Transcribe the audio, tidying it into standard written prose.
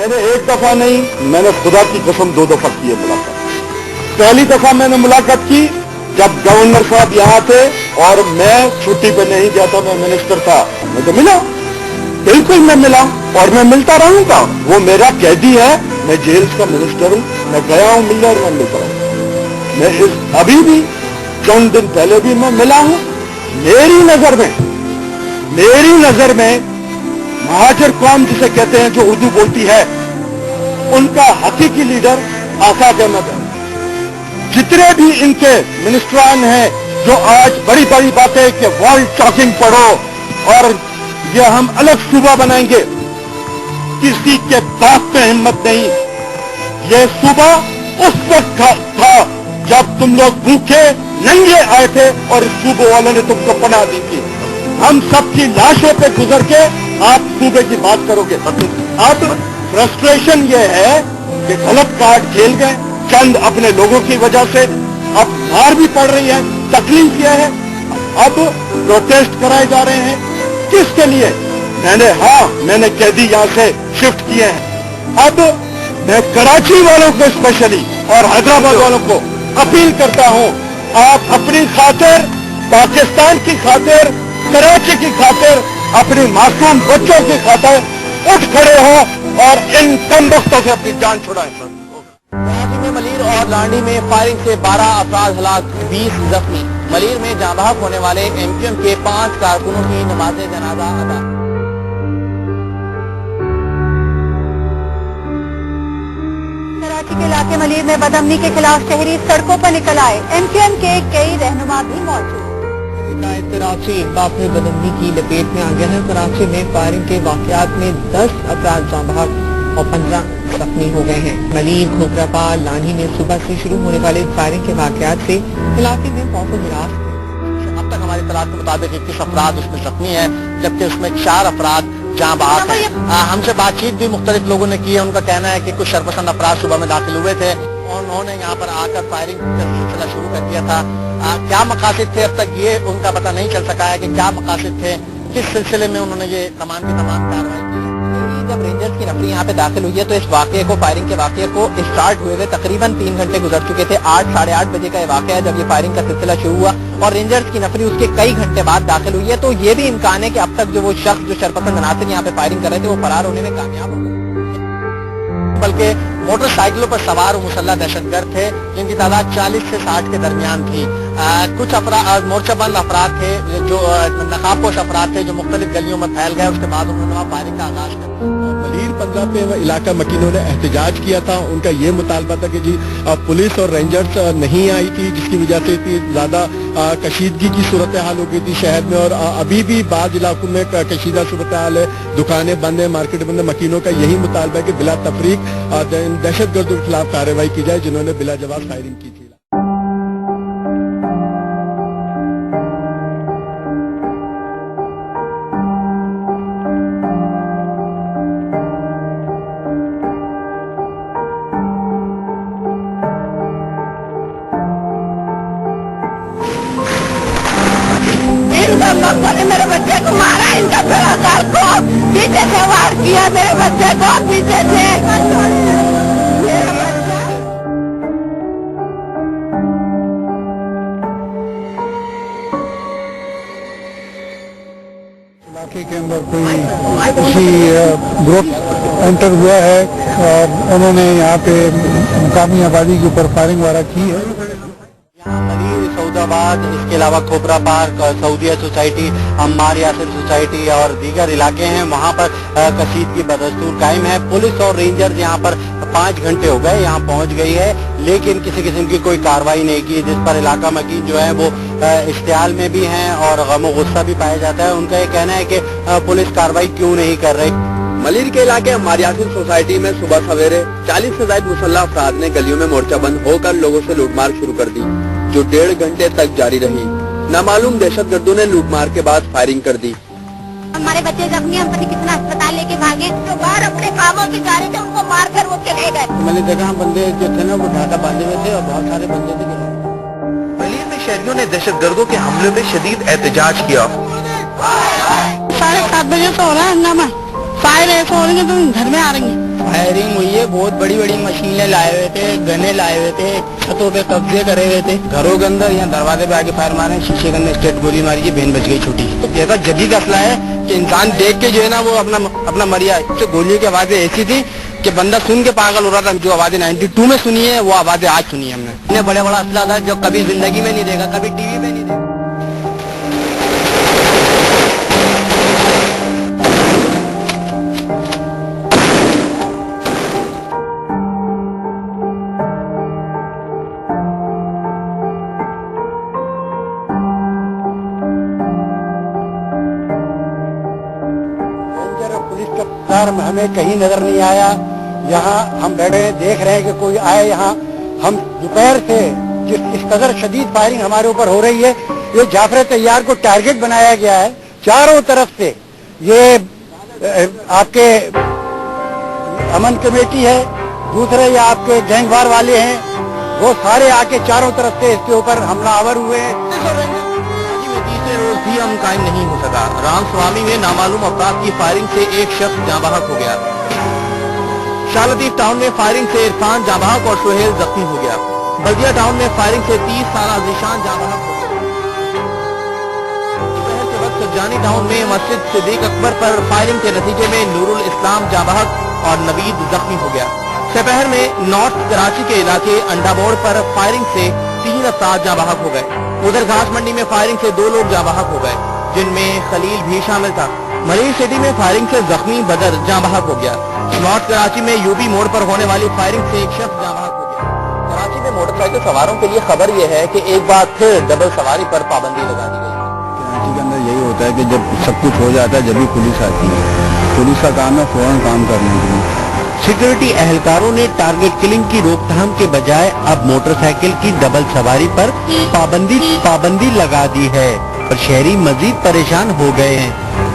मैंने एक दफा नहीं, मैंने खुदा की कसम 2 दफा की है मुलाकात। पहली दफा मैंने मुलाकात की जब गवर्नर साहब यहाँ थे और मैं छुट्टी पे नहीं गया था, मैं मिनिस्टर था। मैं तो मिला, बिल्कुल मैं मिला और मैं मिलता रहूंगा। वो मेरा कैदी है, मैं जेल का मिनिस्टर हूँ, मैं गया हूँ मिलने और मैं मिलता रहूँ। मैं अभी भी चंद दिन पहले भी मैं मिला हूँ। मेरी नजर में महाजर कौम जिसे कहते हैं, जो उर्दू बोलती है, उनका हकीकी लीडर आसाद अहमद है। जितने भी इनके मिनिस्टरान हैं जो आज बड़ी बड़ी बातें कि वर्ल्ड टॉकिंग पढ़ो और ये हम अलग सूबा बनाएंगे, किसी के बाप में हिम्मत नहीं। ये सूबा उस वक्त था जब तुम लोग भूखे नंगे आए थे और इस सूबे वालों ने तुमको पनाह दी थी। हम सबकी लाशों पे गुजर के आप सूबे की बात करोगे। अब फ्रस्ट्रेशन ये है कि गलत कार्ड खेल गए चंद अपने लोगों की वजह से। अब मार भी पड़ रही है, तकलीफ यह है, अब प्रोटेस्ट कराए जा रहे हैं। किसके लिए? मैंने कैदी यहां से शिफ्ट किए हैं। अब मैं कराची वालों को स्पेशली और हैदराबाद वालों को अपील करता हूं, आप अपनी खातिर, पाकिस्तान की खातिर, कराची की खातिर, अपनी मासूम बच्चों की खातिर उठ खड़े हो और इन कमबख्तों से अपनी जान छुड़ाएं। कराची में मलीर और लांडी में फायरिंग से 12 अफराद हलाक, 20 जख्मी। मलीर में जाँ बहक होने वाले एमक्यूएम के 5 कारकुनों की नमाज जनाजा अदा। कराची के इलाके मलीर में बदअमनी के खिलाफ शहरी सड़कों पर निकल आए। एमक्यूएम के कई रहनुमा भी मौजूद। कराची बापने बदअमनी की लपेट में आ गया है। कराची में फायरिंग के वाकयात में 10 अफराद जाँ बहक और 15 जख्मी हो गए हैं। मलीर, खोखरापाल, लानी में सुबह से शुरू होने वाले फायरिंग के वाकयात से इलाके में मौसम निराश। अब तक हमारी तलाश के मुताबिक 21 अफराद उसमें जख्मी है, जबकि उसमें 4 अफराद जाँ बहक है। हमसे बातचीत भी मुख्तलिफ लोगों ने की है। उनका कहना है कि कुछ शरपसंद अफराद सुबह में दाखिल हुए थे और उन्होंने यहाँ पर आकर फायरिंग का सिलसिला शुरू कर दिया था। क्या मकासद थे, अब तक ये उनका पता नहीं चल सका है कि क्या मकासद थे, किस सिलसिले में उन्होंने ये तमाम की तमाम कार्रवाई की। जब रेंजर्स की नफरी यहाँ पे दाखिल हुई है तो इस वाकये को, फायरिंग के वाकये को स्टार्ट हुए हुए तकरीबन 3 घंटे गुजर चुके थे। 8, साढ़े 8 बजे का ये वाकया है जब ये फायरिंग का सिलसिला शुरू हुआ और रेंजर्स की नफरी उसके कई घंटे बाद दाखिल हुई है। तो ये भी इम्कान है कि अब तक जो वो शख्स, जो शरपसंद अनासर यहाँ पे फायरिंग कर रहे थे, वो फरार होने में कामयाब हो गए। बल्कि मोटरसाइकिलों पर सवार मुसल्लह दहशतगर्द थे जिनकी तादाद 40 से 60 के दरमियान थी। कुछ अफराद मोर्चाबंद अफराद थे, जो नकाबपोश अफराद थे, जो मुख्तलिफ गलियों में फैल गए। उसके बाद उन्होंने वहाँ फायरिंग का आगाज कर दिया। मलीर 15 पे इलाका मकीनों ने एहतजाज किया था। उनका ये मुतालबा था कि जी पुलिस और रेंजर्स नहीं आई थी, जिसकी वजह से इतनी ज्यादा कशीदगी की सूरत हाल हो गई थी शहर में। और अभी भी बाद इलाकों में कशीदा सूरत हाल है, दुकानें बंद है, मार्केट बंद है। मकीनों का यही मुतालबा है कि बिला तफरीक दहशतगर्दों के खिलाफ कार्रवाई की जाए जिन्होंने बिला जवाब फायरिंग की थी। मेरे बच्चे को मारा, इनका फिर को पीछे से वार किया, मेरे बच्चे को पीछे से। इलाके के अंदर कोई किसी ग्रुप एंटर हुआ है और उन्होंने यहाँ पे मुकामी आबादी के ऊपर फायरिंग वगैरह की है। सऊदाबाद, इसके अलावा Khobra park, Saudia society, Ammar Yasir society और दीगर इलाके हैं, वहाँ पर कशीदगी बदस्तूर कायम है। पुलिस और रेंजर्स यहाँ पर 5 घंटे हो गए यहाँ पहुँच गई है, लेकिन किसी किस्म की कोई कार्रवाई नहीं की, जिस पर इलाका मकीन जो है वो इश्तियाल में भी हैं और गम गुस्सा भी पाया जाता है। उनका ये कहना है कि पुलिस कार्रवाई क्यों नहीं कर रही। मलीर के इलाके अम्मार यासिर सोसाइटी में सुबह सवेरे 40 से ज्यादा मुसल्लह अफराद ने गलियों में मोर्चाबंद होकर लोगों से लूटमार शुरू कर दी, जो 1.5 घंटे तक जारी रही। नामालूम दहशतगर्दों ने लूटमार के बाद फायरिंग कर दी। हमारे बच्चे जख्मी, हम पता कितना अस्पताल लेके भागे, जो बाहर अपने कामों के जा रहे थे उनको मार कर वो चले गए। मैंने देखा बंदे जो थे ना वो ढाका बांधे हुए थे और बहुत सारे बंदे थे। मलीर में शहरियों ने दहशतगर्दों के हमले पे शदीद एहतजाज किया। 7:30 बजे से हो रहा है हंगामा, फायर ऐसा हो रही है तुम घर में आ रही है। फायरिंग हुई है, बहुत बड़ी बड़ी मशीनें लाए हुए थे, गने लाए हुए थे, छतों पे कब्जे करे हुए थे, घरों के अंदर यहाँ दरवाजे पे आके फायर मारे, शीशे के अंदर स्ट्रेट गोली मारी है, बहन बच गई छोटी। तो ऐसा जदी का असला है कि इंसान देख के जो है ना वो अपना मरिया। तो गोली की आवाजें ऐसी थी कि बंदा सुन के पागल हो रहा था। जो आवाजें 92 में सुनी है वो आवाजें आज सुनी है हमने। इतने बड़े बड़ा असला था जो कभी जिंदगी में नहीं देगा, कभी टीवी में नहीं देगा। पुलिस का कार हमें कहीं नजर नहीं आया। यहाँ हम बैठे हैं, देख रहे हैं कि कोई आए। यहाँ हम दोपहर से इस कदर शदीद फायरिंग हमारे ऊपर हो रही है। ये जाफर तैयार को टारगेट बनाया गया है चारों तरफ से। ये आपके अमन कमेटी है, दूसरे ये आपके गैंगवार वाले हैं, वो सारे आके चारों तरफ से इसके ऊपर हमलावर हुए हैं। तीसरे रोज भी हम कायम नहीं हो सका। रामस्वामी में नामालूम अपराध की फायरिंग से एक शख्स जाँ बहक हो गया। शालदीप टाउन में फायरिंग से इरफान जाँ बहक और सुहेल जख्मी हो गया। बल्दिया टाउन में फायरिंग से 30 साल जीशान जाँ बहक हो गया। शहर के वक्त सज्जानी टाउन में मस्जिद सिद्दीक अकबर पर फायरिंग के नतीजे में नूरुल इस्लाम जाँ बहक और नवीद जख्मी हो गया। दोपहर में नॉर्थ कराची के इलाके अंडा मोड़ पर फायरिंग से 3 अफराद जाँ बहक हो गए। उधर घास मंडी में फायरिंग से 2 लोग जाँ बहक हो गए, जिनमें खलील भी शामिल था। मरीज सिटी में फायरिंग से जख्मी बदर जाँ बहक हो गया। नॉर्थ कराची में यूबी मोड़ पर होने वाली फायरिंग से एक शख्स जाँ बहक हो गया। कराची में मोटरसाइकिल सवारों के लिए खबर यह है कि एक बार फिर डबल सवारी पर पाबंदी लगा दी गई। कराची के अंदर यही होता है कि जब सब कुछ हो जाता है जब भी पुलिस आती है। पुलिस का काम है फौरन काम करने के लिए। सिक्योरिटी एहलकारों ने टारगेट किलिंग की रोकथाम के बजाय अब मोटरसाइकिल की डबल सवारी पर पाबंदी लगा दी है और शहरी मजीद परेशान हो गए हैं।